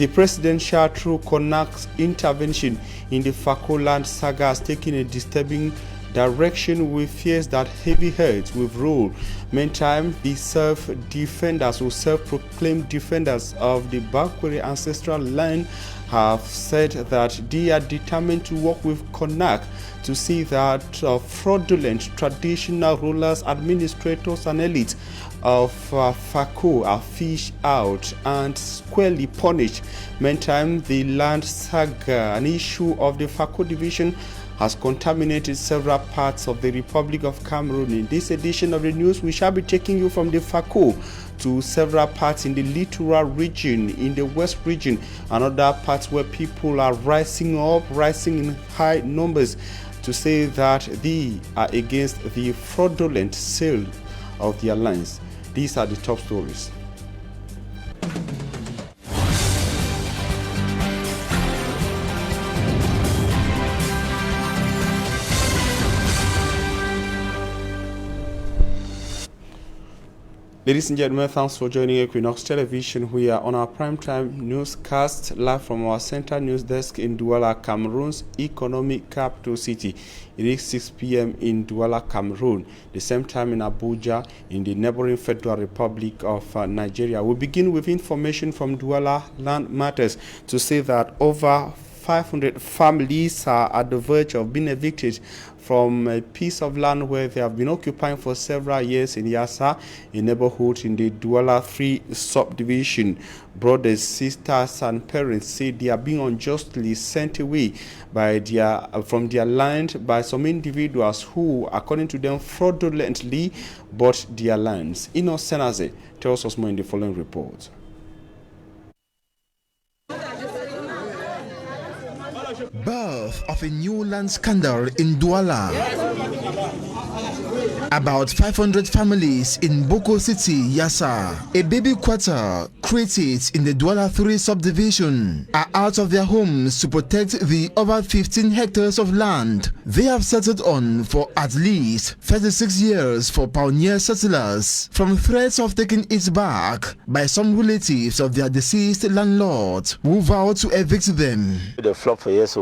The presidential through Connacht's intervention in the Fako land saga has taken a disturbing direction with fears that heavy heads will rule. Meantime, the self-defenders or self-proclaimed defenders of the Bakweri ancestral land have said that they are determined to work with Connacht to see that fraudulent traditional rulers, administrators and elites of Fako are fished out and squarely punished. Meantime, the land saga, an issue of the Fako division, has contaminated several parts of the Republic of Cameroon. In this edition of the news, we shall be taking you from the Fako to several parts in the littoral region, in the west region, and other parts where people are rising in high numbers to say that they are against the fraudulent sale of their lands. These are the top stories. Ladies and gentlemen, thanks for joining Equinoxe Television. We are on our primetime newscast live from our center news desk in Douala, Cameroon's economic capital city. It is 6 p.m. in Douala, Cameroon, the same time in Abuja, in the neighboring Federal Republic of Nigeria. We begin with information from Douala Land Matters to say that over 500 families are at the verge of being evicted from a piece of land where they have been occupying for several years in Yassa, a neighborhood in the Douala 3 subdivision. Brothers, sisters, and parents say they are being unjustly sent away from their land by some individuals who, according to them, fraudulently bought their lands. Ino Senaze tells us more in the following report. Birth of a new land scandal in Douala. About 500 families in Boko City, Yassa, a baby quarter created in the Douala 3 subdivision, are out of their homes to protect the over 15 hectares of land they have settled on for at least 36 years for pioneer settlers from threats of taking it back by some relatives of their deceased landlord who vowed to evict them. The flop for years.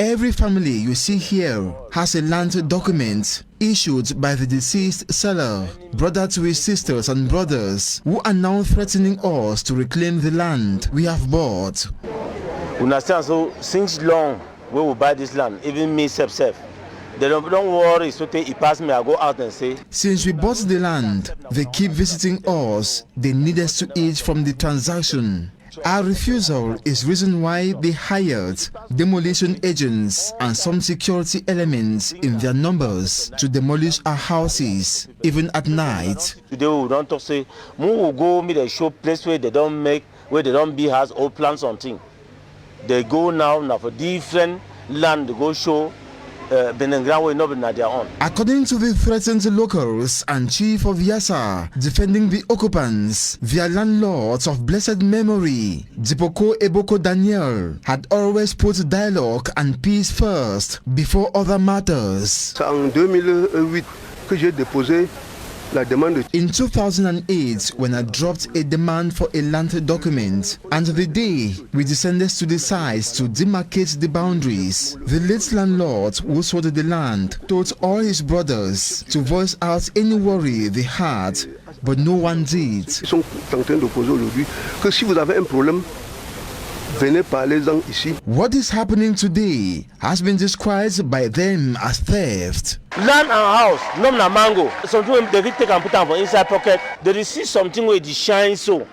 Every family you see here has a land document issued by the deceased seller, brother to his sisters and brothers, who are now threatening us to reclaim the land we have bought. You understand? So since long we will buy this land, even me self. They don't worry, so it pass me, I go out and say. Since we bought the land, they keep visiting us. They need us to eat from the transaction. Our refusal is reason why they hired demolition agents and some security elements in their numbers to demolish our houses, even at night. Today we don't talk, say, we will go meet a show place where they don't build house or plant something. They go now for different land, they go show. According to the threatened locals and chief of Yassa defending the occupants, their landlords of blessed memory, Dipoko Eboko Daniel, had always put dialogue and peace first before other matters. En 2008 que j'ai déposé la demande. In 2008, when I dropped a demand for a land document, and the day we descended to the sides to demarcate the boundaries, the late landlord who sold the land told all his brothers to voice out any worry they had, but no one did. Ils sont en train de poser aujourd'hui que si vous avez un problème, venez parlez-en ici. What is happening today has been described by them as theft. Land and house, no na mango. Something they take and put them for inside pocket. They receive something where it shines so,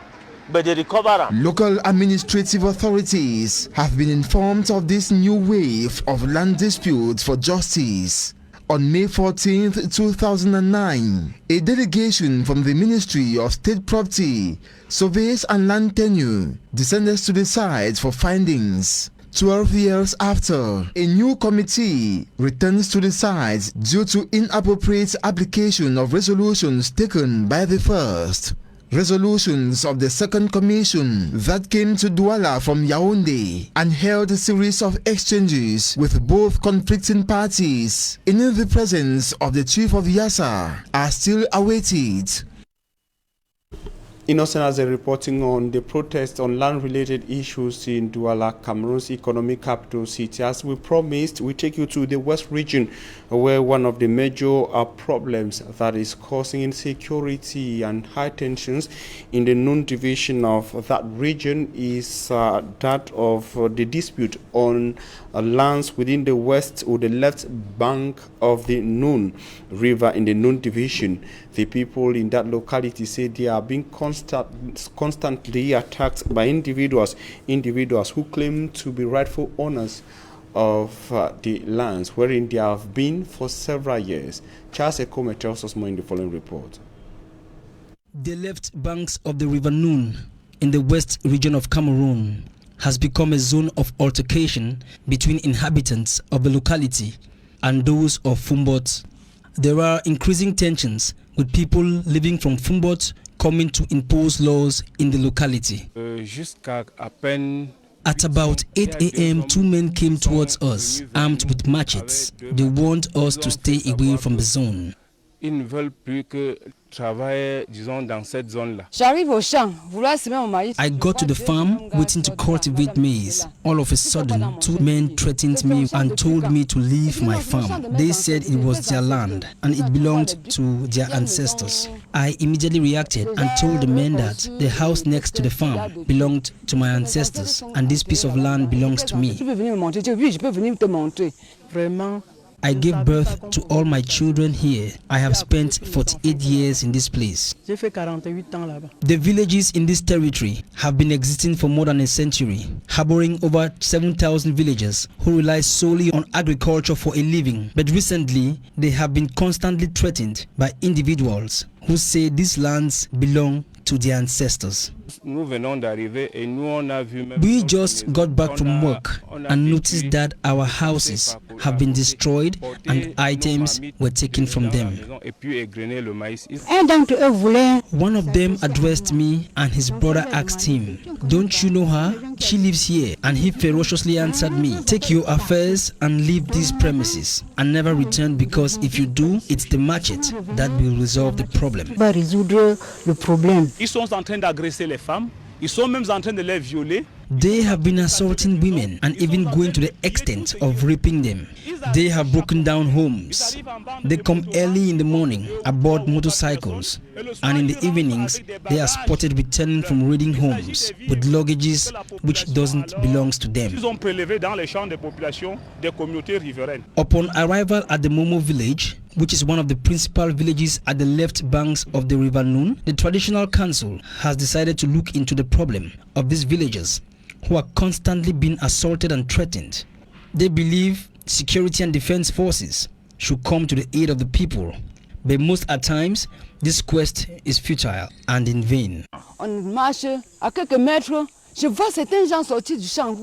but they recover them. Local administrative authorities have been informed of this new wave of land disputes for justice. On May 14, 2009, a delegation from the Ministry of State Property, Surveys and Land Tenure descended to the site for findings. 12 years after, a new committee returns to the site due to inappropriate application of resolutions taken by the first. Resolutions of the second commission that came to Douala from Yaoundé and held a series of exchanges with both conflicting parties in the presence of the chief of Yassa are still awaited. Innocent has a reporting on the protests on land-related issues in Douala, Cameroon's economic capital city. As we promised, we take you to the West region, where one of the major problems that is causing insecurity and high tensions in the Noon division of that region is that of the dispute on lands within the west or the left bank of the Noon River in the Noon division. The people in that locality say they are being constantly attacked by individuals who claim to be rightful owners of the lands wherein they have been for several years. Charles Ekome tells us more in the following report. The left banks of the River Noon in the west region of Cameroon has become a zone of altercation between inhabitants of the locality and those of Fumbot. There are increasing tensions with people living from Fumbot coming to impose laws in the locality. At about 8 a.m., two men came towards us, armed with machetes. They want us to stay away from the zone. I got to the farm waiting to cultivate maize. All of a sudden, two men threatened me and told me to leave my farm. They said it was their land and it belonged to their ancestors. I immediately reacted and told the men that the house next to the farm belonged to my ancestors and this piece of land belongs to me. I gave birth to all my children here. I have spent 48 years in this place. The villages in this territory have been existing for more than a century, harboring over 7,000 villagers who rely solely on agriculture for a living. But recently, they have been constantly threatened by individuals who say these lands belong to their ancestors. We just got back from work and noticed that our houses have been destroyed and items were taken from them. One of them addressed me and his brother asked him, "Don't you know her? She lives here." And he ferociously answered me, "Take your affairs and leave these premises and never return, because if you do, it's the machete that will resolve the problem." Ils sont en train d'agresser les femmes. Ils sont même en train de les violer. They have been assaulting women and even going to the extent of raping them. They have broken down homes. They come early in the morning aboard motorcycles, and in the evenings they are spotted returning from raiding homes with luggages which doesn't belong to them. Upon arrival at the Momo village, which is one of the principal villages at the left banks of the River Noon, the traditional council has decided to look into the problem of these villagers who are constantly being assaulted and threatened. They believe security and defense forces should come to the aid of the people, but most at times this quest is futile and in vain. On marche à quelques mètres, je vois certains gens sortir du champ.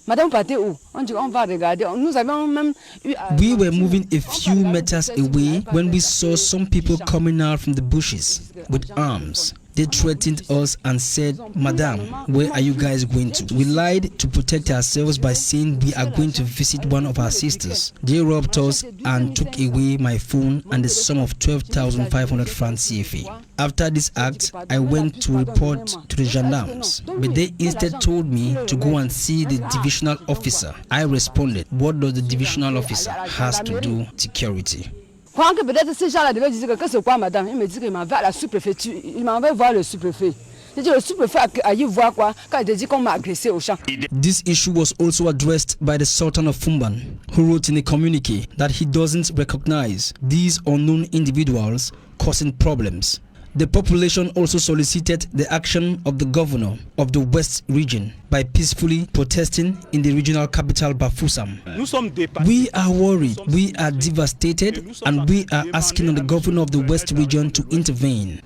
Madame partez où? On dit on va regarder. Nous avons même eu. We were moving a few meters away when we saw some people coming out from the bushes with arms. They threatened us and said, "Madam, where are you guys going to?" We lied to protect ourselves by saying we are going to visit one of our sisters. They robbed us and took away my phone and the sum of 12,500 francs CFA. After this act, I went to report to the gendarmes, but they instead told me to go and see the divisional officer. I responded, "What does the divisional officer has to do with security?" Peut-être ces gens-là devaient dire que c'est quoi, madame? Il me dit qu'il m'envoie à la sous-préfecture. Il m'envoie voir le sous-préfet. Je dis le sous-préfet a eu voir quoi quand il dit qu'on m'a agressé au champ. This issue was also addressed by the Sultan of Fumban, who wrote in a communique that he doesn't recognize these unknown individuals causing problems. The population also solicited the action of the governor of the West region by peacefully protesting in the regional capital Bafoussam. We are worried, we are devastated, and we are asking the governor of the West region to intervene.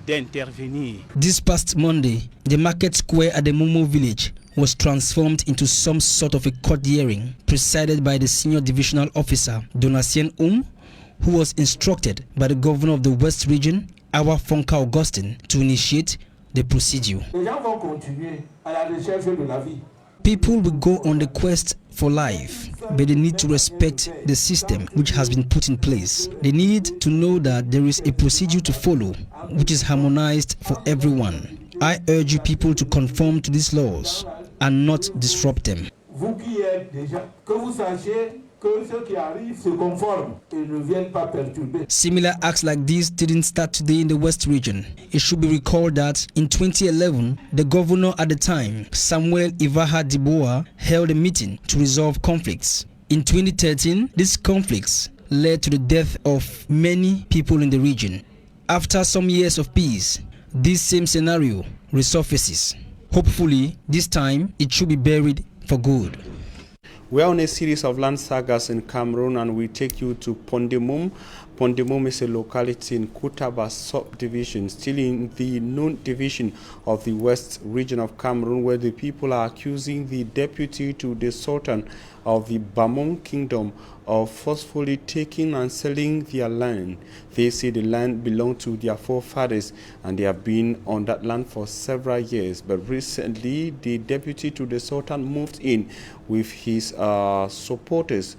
This past Monday, the market square at the Momo village was transformed into some sort of a court hearing presided by the senior divisional officer, Donatien who was instructed by the governor of the West region, our Fonka Augustine, to initiate the procedure. People will go on the quest for life, but they need to respect the system which has been put in place. They need to know that there is a procedure to follow which is harmonized for everyone. I urge you people to conform to these laws and not disrupt them. Vous qui êtes déjà, que vous sachiez que ceux qui arrivent se conforment et ne viennent pas perturber. Similar acts like this didn't start today in the West region. It should be recalled that in 2011, the governor at the time, Samuel Ivaha Diboa, held a meeting to resolve conflicts. In 2013, these conflicts led to the death of many people in the region. After some years of peace, this same scenario resurfaces. Hopefully, this time it should be buried for good. We are on a series of land sagas in Cameroon, and we take you to Pondemum. Pondemum is a locality in Kutaba subdivision, still in the known division of the West region of Cameroon, where the people are accusing the deputy to the Sultan of the Bamon Kingdom of forcefully taking and selling their land. They say the land belonged to their forefathers and they have been on that land for several years. But recently, the deputy to the Sultan moved in with his supporters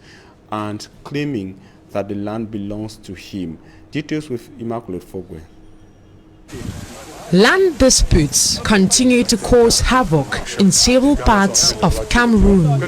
and claiming that the land belongs to him. Details with Immaculate Fogwe. Land disputes continue to cause havoc in several parts of Cameroon.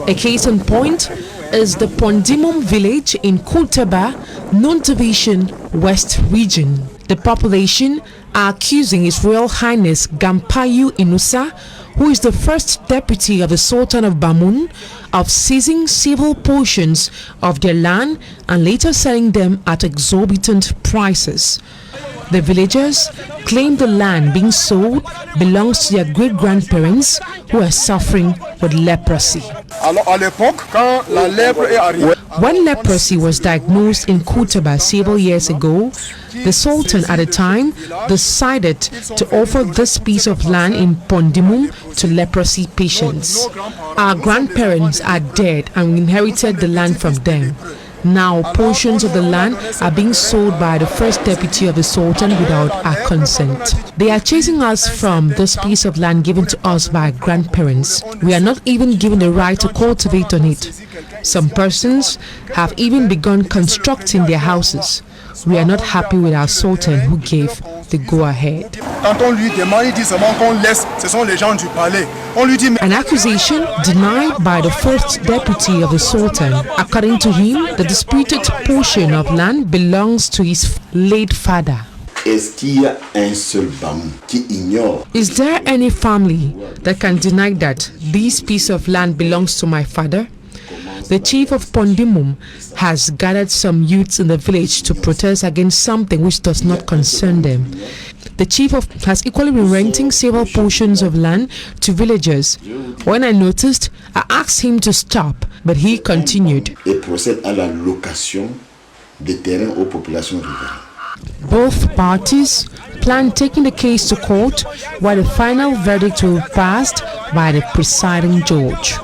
A case in point is the Pondemum village in Kutaba, known division, West region. The population are accusing His Royal Highness Gampayu Inusa, who is the first deputy of the Sultan of Bamun, of seizing several portions of their land and later selling them at exorbitant prices. The villagers claim the land being sold belongs to their great-grandparents who are suffering with leprosy. When leprosy was diagnosed in Kutaba several years ago, the Sultan at the time decided to offer this piece of land in Pondemum to leprosy patients. Our grandparents are dead and we inherited the land from them. Now portions of the land are being sold by the first deputy of the Sultan without our consent. They are chasing us from this piece of land given to us by our grandparents. We are not even given the right to cultivate on it. Some persons have even begun constructing their houses. We are not happy with our Sultan who gave the go-ahead. An accusation denied by the first deputy of the Sultan. According to him, the disputed portion of land belongs to his late father. Is there any family that can deny that this piece of land belongs to my father? The chief of Pondemum has gathered some youths in the village to protest against something which does not concern them. The chief has equally been renting several portions of land to villagers. When I noticed, I asked him to stop, but he continued. Both parties plan taking the case to court, while the final verdict will be passed by the presiding judge.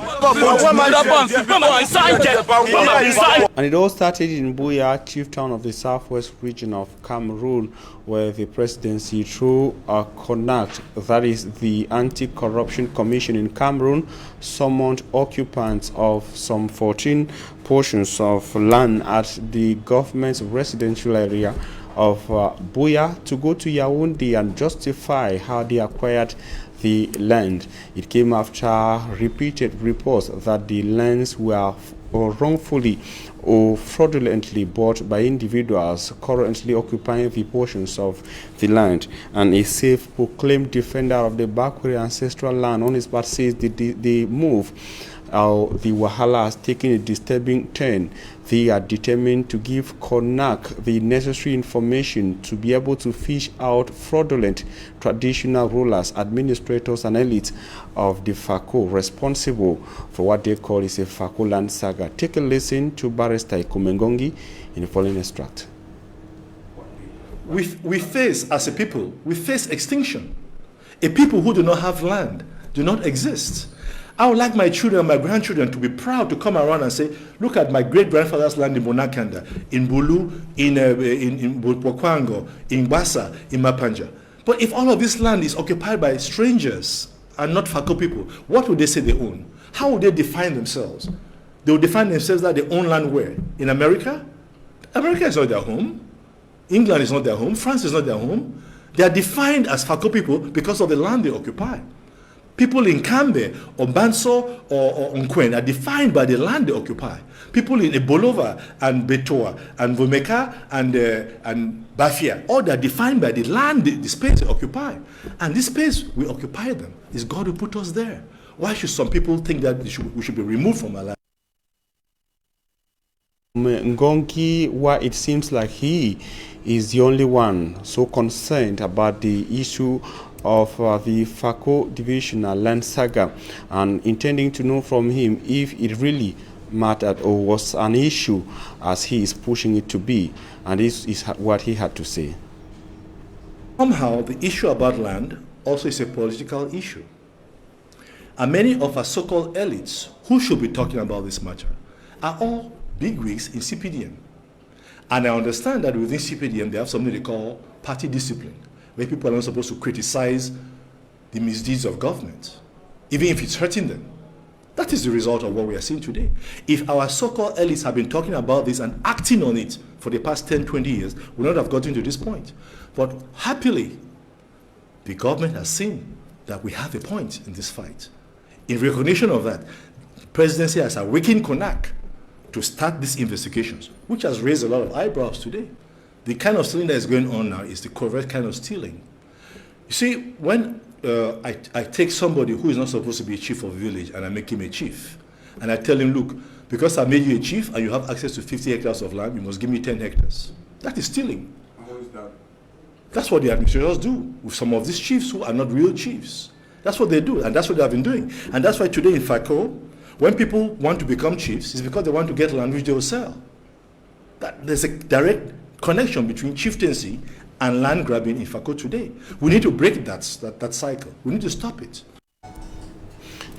And it all started in Buya, chief town of the southwest region of Cameroon, where the presidency, through CONACT, that is the Anti-Corruption Commission in Cameroon, summoned occupants of some 14 portions of land at the government's residential area of Buya to go to Yaoundé and justify how they acquired the land. It came after repeated reports that the lands were wrongfully or fraudulently bought by individuals currently occupying the portions of the land. And a self-proclaimed defender of the Bakweri ancestral land on his part says the move, the Wahala has taken a disturbing turn. They are determined to give CONAC the necessary information to be able to fish out fraudulent traditional rulers, administrators, and elites of the FACO responsible for what they call is a FACO land saga. Take a listen to Barrister Ikumengongi in the following extract. We face, as a people, we face extinction. A people who do not have land do not exist. I would like my children and my grandchildren to be proud to come around and say, look at my great-grandfather's land in Bonakanda, in Bulu, in Bokwango, in Bassa, in Mapanja. But if all of this land is occupied by strangers and not FACO people, what would they say they own? How would they define themselves? They would define themselves that they own land where? In America? America is not their home. England is not their home. France is not their home. They are defined as Fako people because of the land they occupy. People in Kambe or Banso or Nkwen are defined by the land they occupy. People in Ebolova and Betoa and Vomeka and Bafia, all they are defined by the land, the space they occupy. And this space, we occupy them. It's God who put us there. Why should some people think that we should be removed from our land? Ngongi, why it seems like he is the only one so concerned about the issue of the Fako divisional land saga, and intending to know from him if it really mattered or was an issue as he is pushing it to be, and this is what he had to say. Somehow the issue about land also is a political issue, and many of our so-called elites who should be talking about this matter are all bigwigs in CPDM. And I understand that within CPDM they have something they call party discipline, where people are not supposed to criticize the misdeeds of government, even if it's hurting them. That is the result of what we are seeing today. If our so-called elites have been talking about this and acting on it for the past 10, 20 years, we would not have gotten to this point. But happily, the government has seen that we have a point in this fight. In recognition of that, the presidency has awakened CONAC to start these investigations, which has raised a lot of eyebrows today. The kind of stealing that is going on now is the correct kind of stealing. You see, when I take somebody who is not supposed to be a chief of a village and I make him a chief, and I tell him, look, because I made you a chief and you have access to 50 hectares of land, you must give me 10 hectares. That is stealing. How is that? That's what the administrators do with some of these chiefs who are not real chiefs. That's what they do, and that's what they have been doing. And that's why today in Fako, when people want to become chiefs, it's because they want to get land which they will sell. There's a direct connection between chieftaincy and land grabbing in Fako today. We need to break that cycle. We need to stop it.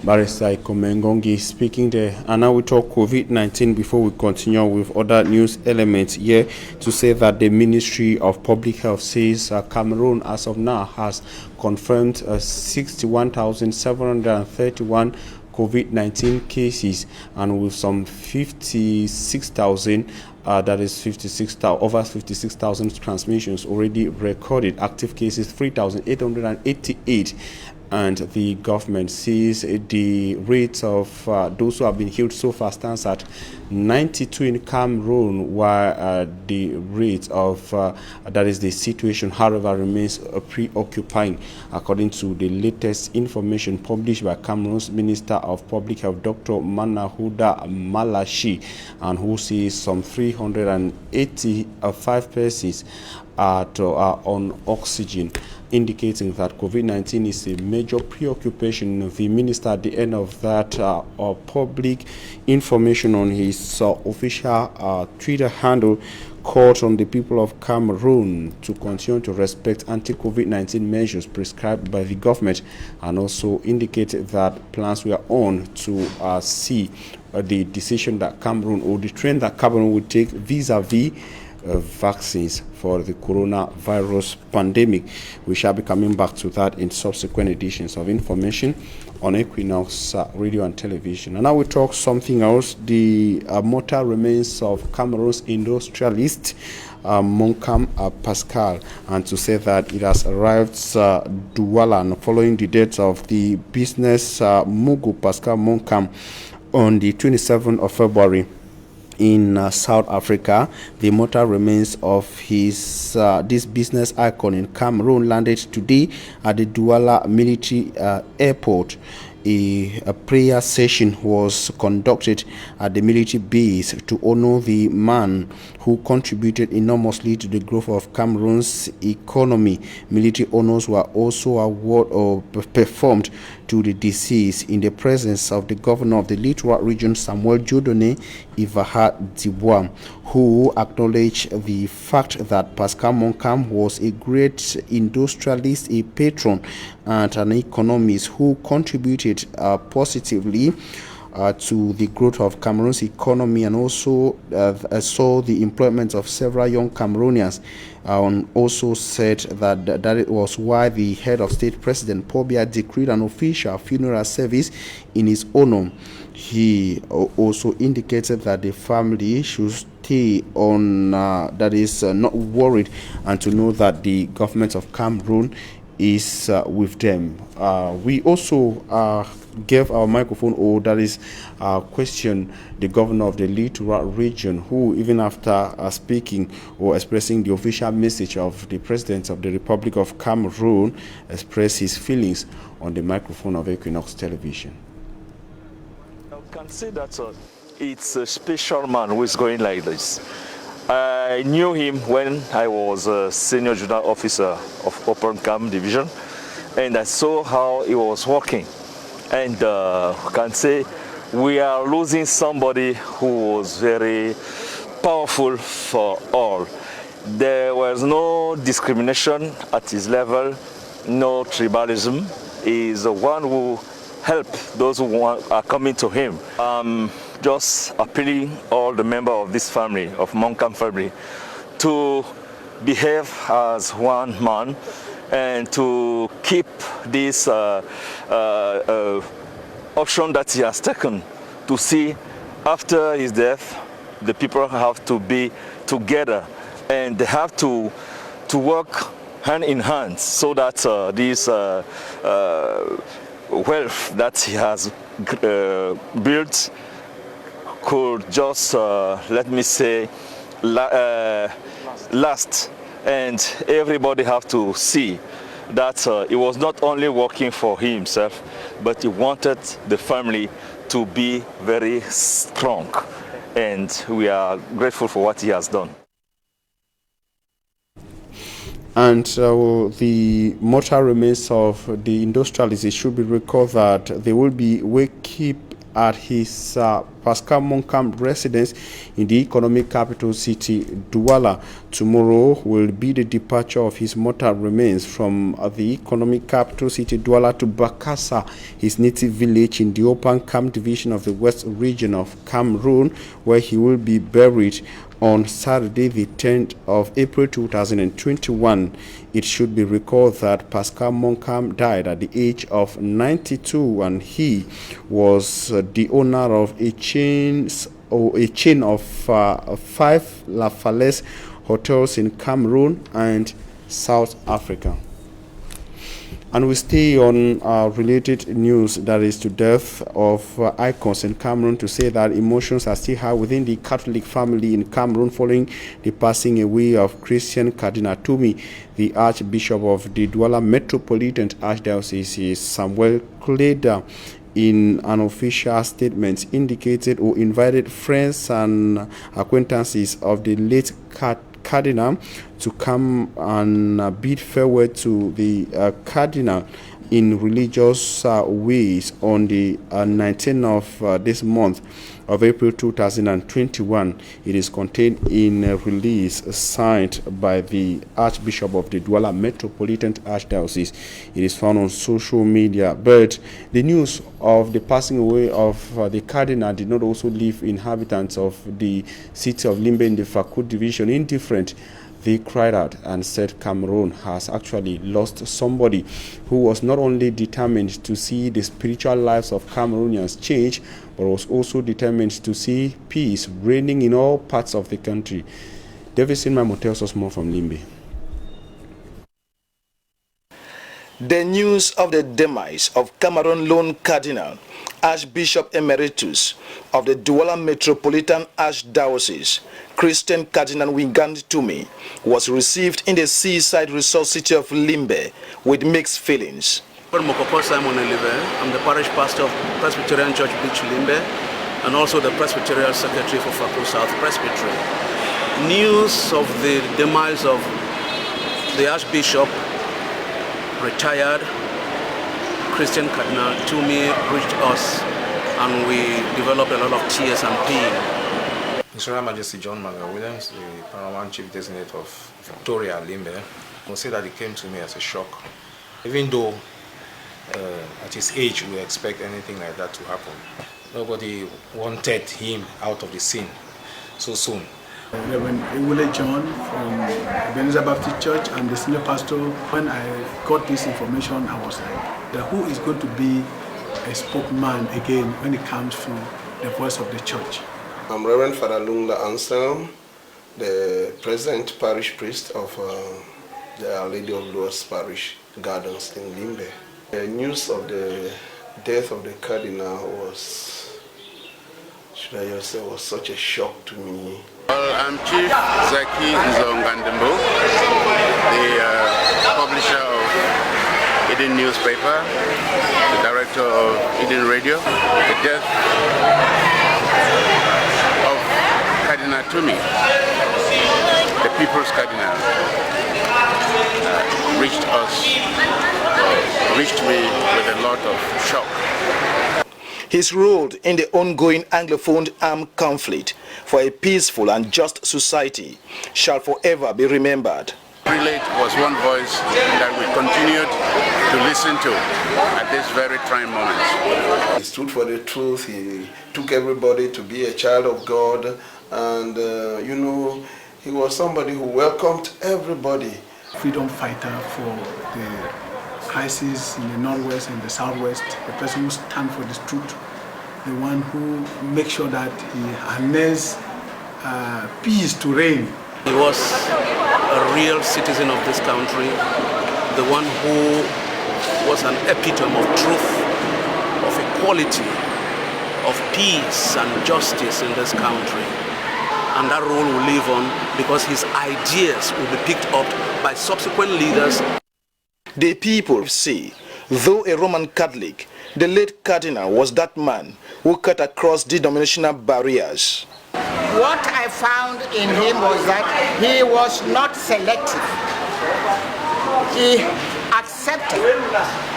Barrister Ngongi speaking there. And now we talk COVID-19 before we continue with other news elements here, to say that the Ministry of Public Health says Cameroon as of now has confirmed 61,731 COVID-19 cases, and with some 56,000, that is 56,000, over 56,000 transmissions already recorded. Active cases 3,888, and the government sees the rate of those who have been healed so far stands at 92 in Cameroon, while the rate of that is the situation, however, remains preoccupying, according to the latest information published by Cameroon's Minister of Public Health, Dr. Manahuda Malashi, and who says some 385 persons are on oxygen, indicating that COVID-19 is a major preoccupation. The minister, at the end of that public information on his official Twitter handle, called on the people of Cameroon to continue to respect anti-COVID-19 measures prescribed by the government, and also indicated that plans were on to see the decision that Cameroon, or the trend that Cameroon would take vis-a-vis vaccines for the coronavirus pandemic. We shall be coming back to that in subsequent editions of information on Equinox Radio and Television. And now we talk something else. The mortal remains of Cameroon's industrialist Monkam Pascal, and to say that it has arrived Douala following the death of the business mogul Pascal Monkam on the 27th of February. In South Africa. The mortal remains of his this business icon in Cameroon landed today at the Douala military airport. A prayer session was conducted at the military base to honor the man who contributed enormously to the growth of Cameroon's economy. Military honors were also performed to the deceased in the presence of the governor of the Littoral region, Samuel Dieudonné Ivaha Dibois, who acknowledged the fact that Pascal Monkam was a great industrialist, a patron, and an economist who contributed positively to the growth of Cameroon's economy, and also saw the employment of several young Cameroonians. Also said that it was why the head of state, President Paul Biya, decreed an official funeral service in his honor. He also indicated that the family should stay on, that is not worried, and to know that the government of Cameroon is with them. We also gave our microphone, or that is question the governor of the Littoral region, who even after speaking or expressing the official message of the president of the Republic of Cameroon, expressed his feelings on the microphone of Equinoxe Television. I can say that it's a special man who is going like this. I knew him when I was a senior junior officer of Open Cam Division, and I saw how he was working. And I can say we are losing somebody who was very powerful for all. There was no discrimination at his level, no tribalism. He is the one who helped those who are coming to him. Just appealing all the members of this family, of Moncam family, to behave as one man and to keep this option that he has taken, to see after his death the people have to be together and they have to work hand in hand so that this wealth that he has built could just, let me say, last. And everybody have to see that he was not only working for himself, but he wanted the family to be very strong. And we are grateful for what he has done. And the mortal remains of the industrialist, it should be recalled that they will be wakekeep at his Pascal Moncam residence in the economic capital city, Douala. Tomorrow will be the departure of his mortal remains from the economic capital city, Douala, to Bakassa, his native village in the Open Cam division of the West region of Cameroon, where he will be buried on Saturday, the 10th of April 2021. It should be recalled that Pascal Moncam died at the age of 92, and he was the owner of a chain of 5 La Falaise hotels in Cameroon and South Africa. And we stay on related news, that is to death of icons in Cameroon, to say that emotions are still high within the Catholic family in Cameroon following the passing away of Christian Cardinal Toumi. The Archbishop of the Douala Metropolitan Archdiocese, Samuel Kleda, in an official statement indicated or invited friends and acquaintances of the late Cardinal to come and bid farewell to the Cardinal in religious ways on the 19th of this month of April 2021. It is contained in a release signed by the Archbishop of the Douala Metropolitan Archdiocese. It is found on social media. But the news of the passing away of the Cardinal did not also leave inhabitants of the city of Limbe in the Fakut division indifferent. They cried out and said Cameroon has actually lost somebody who was not only determined to see the spiritual lives of Cameroonians change, but was also determined to see peace reigning in all parts of the country. David Sinmamo tells us more from Limbe. The news of the demise of Cameroon lone Cardinal, Archbishop Emeritus of the Douala Metropolitan Archdiocese, Christian Cardinal Wingand Toumi, was received in the seaside resort city of Limbe with mixed feelings. I'm the parish pastor of Presbyterian Church Beach Limbe and also the Presbyterian Secretary for Fakul South Presbytery. News of the demise of the Archbishop, retired Christian Cardinal Toumi, reached us, and we developed a lot of tears and pain. His Royal Majesty John Maga Williams, the Paramount Chief Designate of Victoria Limbe, I will say that it came to me as a shock. Even though at his age we expect anything like that to happen, nobody wanted him out of the scene so soon. Reverend Ewule John from Ebenezer Baptist Church and the senior pastor, when I got this information, I was like, who is going to be a spokesman again when it comes to the voice of the church? I'm Reverend Father Lungla Anselm the present parish priest of the Our Lady of Lourdes Parish Gardens in Limbe. The news of the death of the cardinal was, should I just say, was such a shock to me. Well, I'm Chief Zaki Nzongandembo, the publisher of Eden newspaper, the director of Eden Radio. The death of Cardinal Tumi, the People's Cardinal, reached me with a lot of shock. His role in the ongoing Anglophone armed conflict for a peaceful and just society shall forever be remembered. Prelate was one voice that we continued to listen to at this very trying moment. He stood for the truth. He took everybody to be a child of God, and you know, he was somebody who welcomed everybody. Freedom fighter for the crisis in the Northwest and the Southwest, the person who stands for the truth, the one who makes sure that he harnesses peace to reign. He was a real citizen of this country, the one who was an epitome of truth, of equality, of peace and justice in this country. And that role will live on because his ideas will be picked up by subsequent leaders. The people say, though a Roman Catholic, the late cardinal was that man who cut across denominational barriers. What I found in him was that he was not selective. He accepted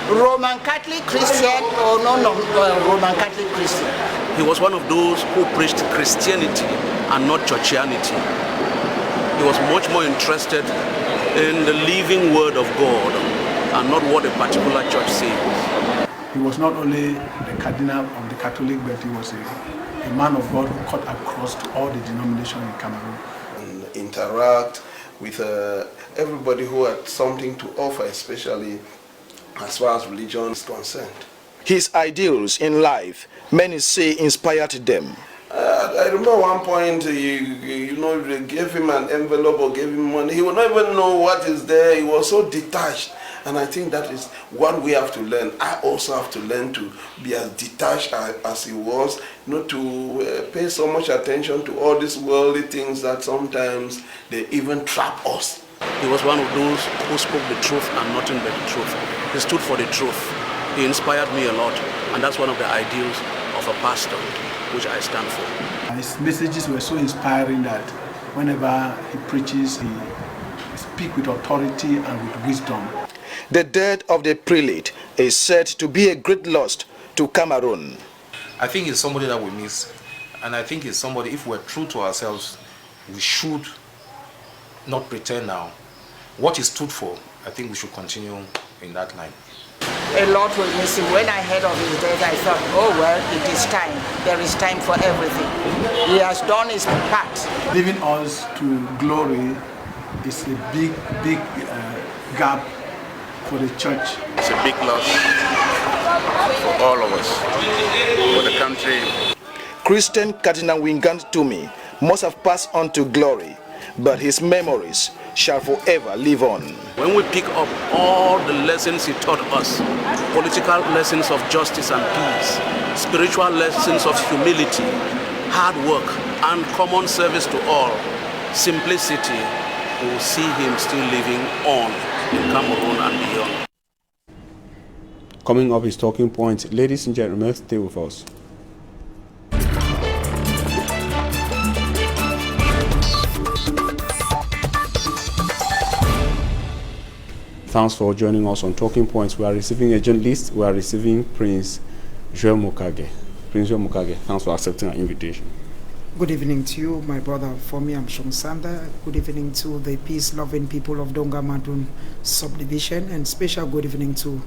Roman Catholic Christian or non-Roman Catholic Christian. He was one of those who preached Christianity and not churchianity. He was much more interested in the living word of God and not what a particular church says. He was not only the cardinal of the Catholic, but he was a man of God who cut across to all the denominations in Cameroon. And interact with everybody who had something to offer, especially as far as religion is concerned. His ideals in life, many say, inspired them. I remember one point, you know, they gave him an envelope or gave him money. He would not even know what is there. He was so detached. And I think that is what we have to learn. I also have to learn to be as detached as he was, not to pay so much attention to all these worldly things that sometimes they even trap us. He was one of those who spoke the truth and nothing but the truth. He stood for the truth. He inspired me a lot, and that's one of the ideals of a pastor, which I stand for. His messages were so inspiring that whenever he preaches, he speaks with authority and with wisdom. The death of the prelate is said to be a great loss to Cameroon. I think it's somebody that we miss, and I think it's somebody, if we're true to ourselves, we should not pretend now. What he stood for, I think we should continue in that line. A lot will miss him. When I heard of his death, I thought, oh well, it is time. There is time for everything. He has done his part. Leaving us to glory is a big gap for the church. It's a big loss for all of us, for the country. Christian Cardinal Wingant Tumi must have passed on to glory, but his memories shall forever live on. When we pick up all the lessons he taught us, political lessons of justice and peace, spiritual lessons of humility, hard work, and common service to all, simplicity, we will see him still living on in Cameroon and beyond. Coming up is Talking Points. Ladies and gentlemen, stay with us. Thanks for joining us on Talking Points. We are receiving a journalist. We are receiving Prince Joel Mukage. Prince Joel Mukage, thanks for accepting our invitation. Good evening to you, my brother. For me, I'm Shong Sanda. Good evening to the peace-loving people of Donga Madun subdivision, and special good evening to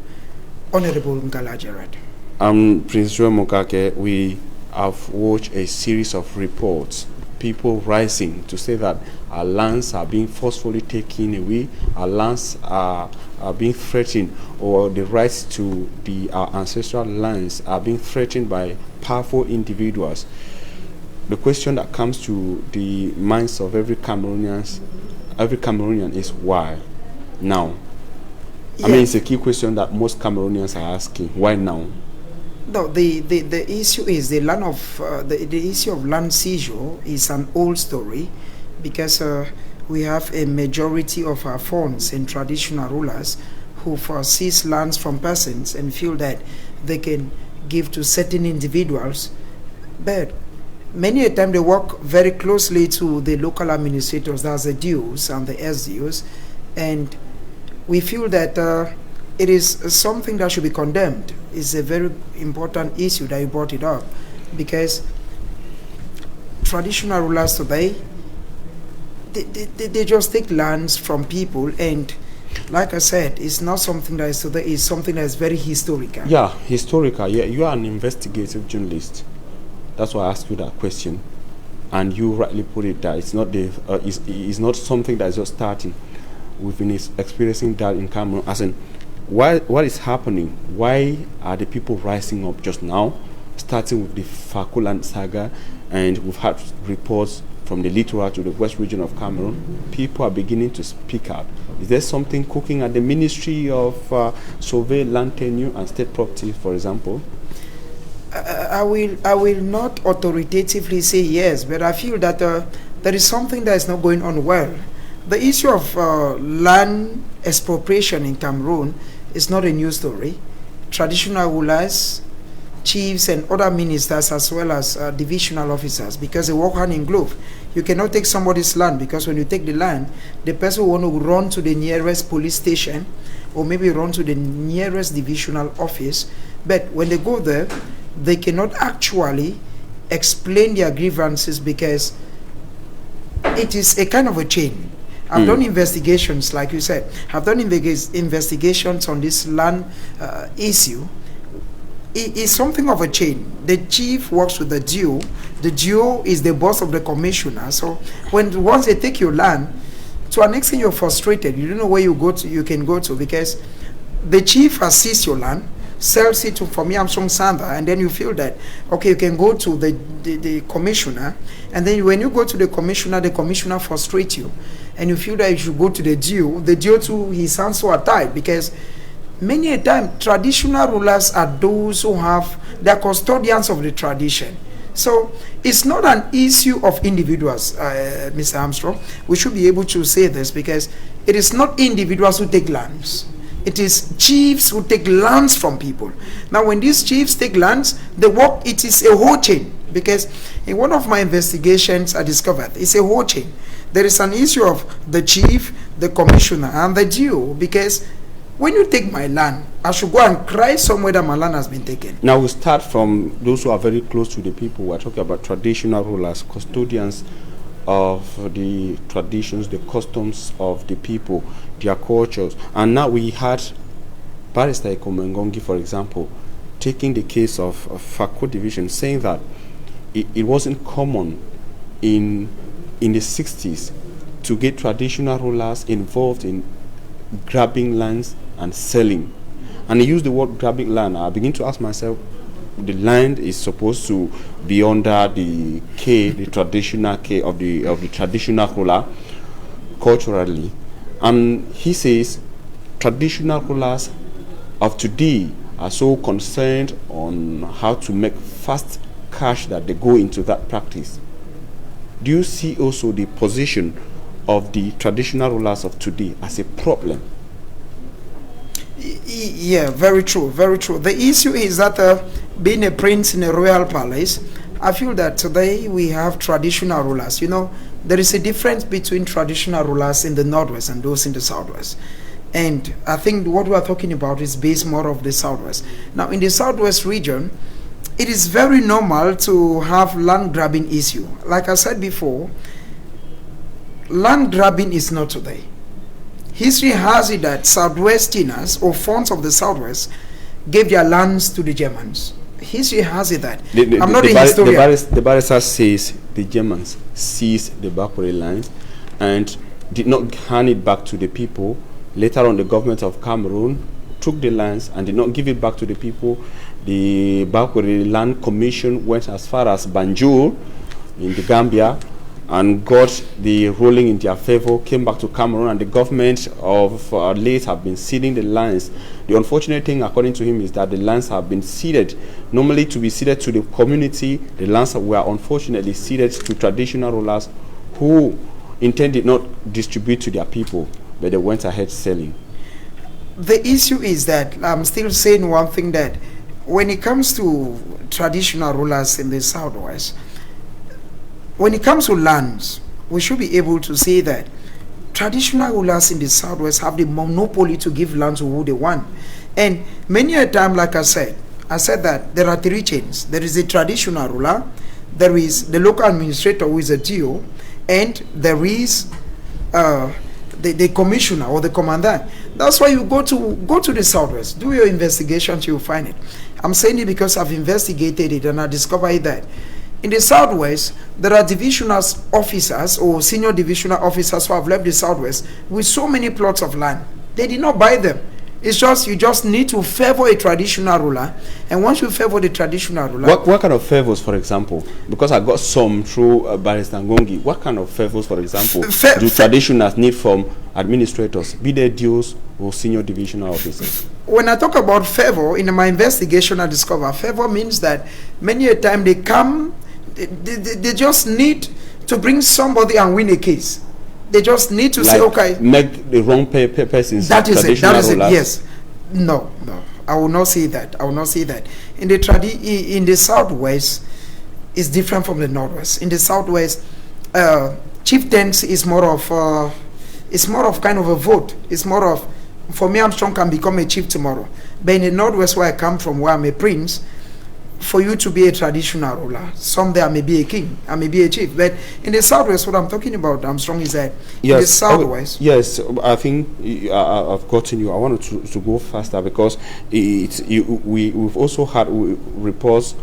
Honorable Ngala Gerard. Prince Joel Mukage, we have watched a series of reports, people rising to say that our lands are being forcefully taken away, our lands are being threatened, or the rights to our ancestral lands are being threatened by powerful individuals. the question that comes to the minds of every Cameroonian is why now? Yeah. I mean, it's a key question that most Cameroonians are asking. Why now? No, the issue is the land of the issue of land seizure is an old story, because we have a majority of our funds and traditional rulers who seize lands from persons and feel that they can give to certain individuals, but many a time they work very closely to the local administrators, that's the DOs and the SDOs, and we feel that it is something that should be condemned. It's a very important issue that you brought it up, because traditional rulers today, they just take lands from people, and like I said, it's not something that is today, it's something that is very historical. Yeah, historical. Yeah, you are an investigative journalist. That's why I asked you that question, and you rightly put it that it's not it's not something that is just starting. We've been experiencing that in Cameroon. As in, what is happening? Why are the people rising up just now? Starting with the Fakuland saga, and we've had reports from the littoral to the west region of Cameroon. People are beginning to speak out. Is there something cooking at the Ministry of Survey, Land Tenure and State Property, for example? I will not authoritatively say yes, but I feel that there is something that is not going on well. The issue of land expropriation in Cameroon is not a new story. Traditional rulers, chiefs and other ministers, as well as divisional officers, because they work hand in glove. You cannot take somebody's land, because when you take the land, the person will want to run to the nearest police station or maybe run to the nearest divisional office. But when they go there, they cannot actually explain their grievances, because it is a kind of a chain. I've done investigations, like you said. I've done investigations on this land issue. It is something of a chain. The chief works with the DO. The DO is the boss of the commissioner. So once they take your land, to an extent you're frustrated. You don't know where you can go to, because the chief has seized your land, sells it to for me, I'm from Sanda, and then you feel that okay, you can go to the commissioner, and then when you go to the commissioner frustrates you, and you feel that you should go to the DO. The DO too, he sounds so tight, because many a time traditional rulers are those who they're custodians of the tradition. So it's not an issue of individuals, Mr. Armstrong. We should be able to say this, because it is not individuals who take lands. It is chiefs who take lands from people. Now, when these chiefs take lands, it is a whole chain, because in one of my investigations I discovered it's a whole chain. There is an issue of the chief, the commissioner, and the DO, because when you take my land, I should go and cry somewhere that my land has been taken. Now we start from those who are very close to the people. We're talking about traditional rulers, custodians of the traditions, the customs of the people, their cultures. And now we had Barrister Ikomengongi, for example, taking the case of Fako division, saying that it wasn't common in the 60s to get traditional rulers involved in grabbing lands and selling. And he used the word grabbing land. I begin to ask myself, the land is supposed to be under the K, the traditional K of the traditional ruler, culturally. And he says traditional rulers of today are so concerned on how to make fast cash that they go into that practice. Do you see also the position of the traditional rulers of today as a problem? Yeah, very true, very true. The issue is that being a prince in a royal palace, I feel that today we have traditional rulers. You know, there is a difference between traditional rulers in the northwest and those in the southwest. And I think what we are talking about is based more of the southwest. Now, in the southwest region, it is very normal to have land grabbing issue. Like I said before, land grabbing is not today. History has it that Southwesterners or fonts of the Southwest gave their lands to the Germans. History has it that. I'm not a historian. The barrister says the Germans seized the Bakwere lands and did not hand it back to the people. Later on, the government of Cameroon took the lands and did not give it back to the people. The Bakwere Land Commission went as far as Banjul in the Gambia and got the ruling in their favor, came back to Cameroon, and the government of late have been ceding the lands. The unfortunate thing, according to him, is that the lands have been ceded. Normally to be ceded to the community, the lands were unfortunately ceded to traditional rulers who intended not distribute to their people, but they went ahead selling. The issue is that I'm still saying one thing, that when it comes to traditional rulers in the Southwest, when it comes to lands, we should be able to say that traditional rulers in the Southwest have the monopoly to give land to who they want. And many a time, like I said that there are three chains. There is a traditional ruler, there is the local administrator who is a GO, and there is the commissioner or the commandant. That's why you go to the Southwest, do your investigations, you'll find it. I'm saying it because I've investigated it and I discovered that in the Southwest, there are divisional officers or senior divisional officers who have left the Southwest with so many plots of land. They did not buy them. It's just, you just need to favor a traditional ruler, and once you favor the traditional ruler... What kind of favors, for example? Because I got some through Barrister Ngongi. What kind of favors, for example, do traditionals need from administrators, be they DOs or senior divisional officers? When I talk about favor, in my investigation I discover favor means that many a time they come, they just need to bring somebody and win a case. They just need to say, okay, make the wrong persons. That is it. That is it. Yes. No. I will not say that. I will not say that. In the Southwest, it's different from the Northwest. In the Southwest, chieftaincy is more of kind of a vote. It's more of, for me, Armstrong can become a chief tomorrow. But in the Northwest, where I come from, where I'm a prince, for you to be a traditional ruler, someday I may be a king, I may be a chief. But in the Southwest, what I'm talking about, Armstrong, is that in the Southwest... Yes, I think I've gotten you. I wanted to go faster because we've also had reports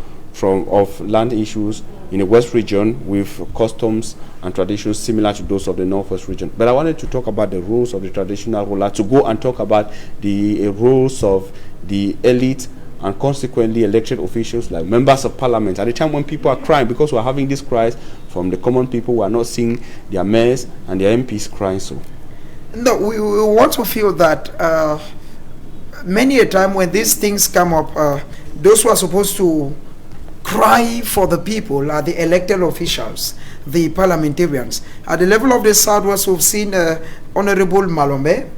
of land issues in the West region with customs and traditions similar to those of the Northwest region. But I wanted to talk about the roles of the traditional ruler, to go and talk about the roles of the elite and consequently elected officials like members of parliament. At the time when people are crying, because we're having these cries from the common people who are not seeing their mayors and their MPs crying so. No, we want to feel that many a time when these things come up, those who are supposed to cry for the people are the elected officials, the parliamentarians. At the level of the Southwest, we've seen Honorable Malombe,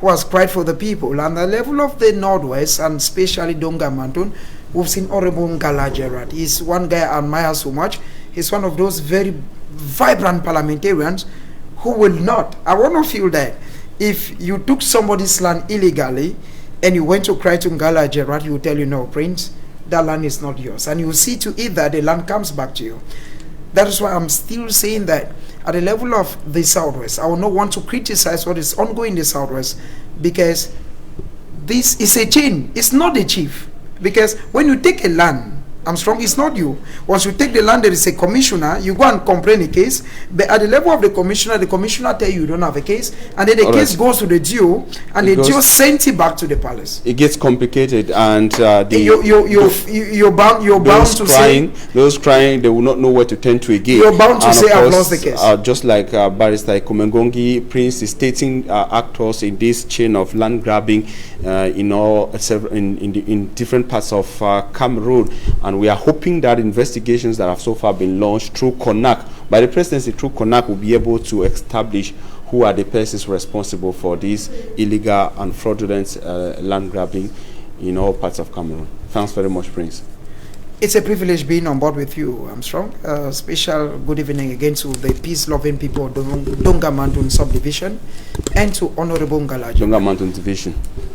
who has cried for the people. And the level of the Northwest, and especially Donga Mantun, we've seen Honorable Ngala Gerard. He's one guy I admire so much. He's one of those very vibrant parliamentarians who will not. I want to feel that if you took somebody's land illegally and you went to cry to Ngala Gerard, he will tell you, no, Prince, that land is not yours. And you will see to it that the land comes back to you. That is why I'm still saying that at the level of the Southwest, I will not want to criticize what is ongoing in the Southwest, because this is a chain. It's not the chief. Because when you take a land, Armstrong, it's not you. Once you take the land, there is a commissioner, you go and complain a case, but at the level of the commissioner tell you don't have a case, and then the case goes to the DO, and the DO sends it back to the palace. It gets complicated, and you're bound to say, those crying, they will not know where to turn to again. You're bound to say, I've lost the case. Just like Barrister Kumengongi, Prince is stating actors in this chain of land grabbing in different parts of Cameroon. And we are hoping that investigations that have so far been launched through CONAC, by the presidency through CONAC, will be able to establish who are the persons responsible for this illegal and fraudulent land grabbing in all parts of Cameroon. Thanks very much, Prince. It's a privilege being on board with you, Armstrong. Special good evening again to the peace-loving people of Donga Mantun subdivision and to Honorable Ngalaji. Donga Mantun division.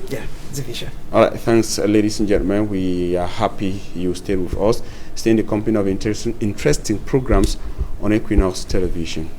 Yeah, division. All right, thanks, ladies and gentlemen. We are happy you stayed with us. Stay in the company of interesting programs on Equinoxe Television.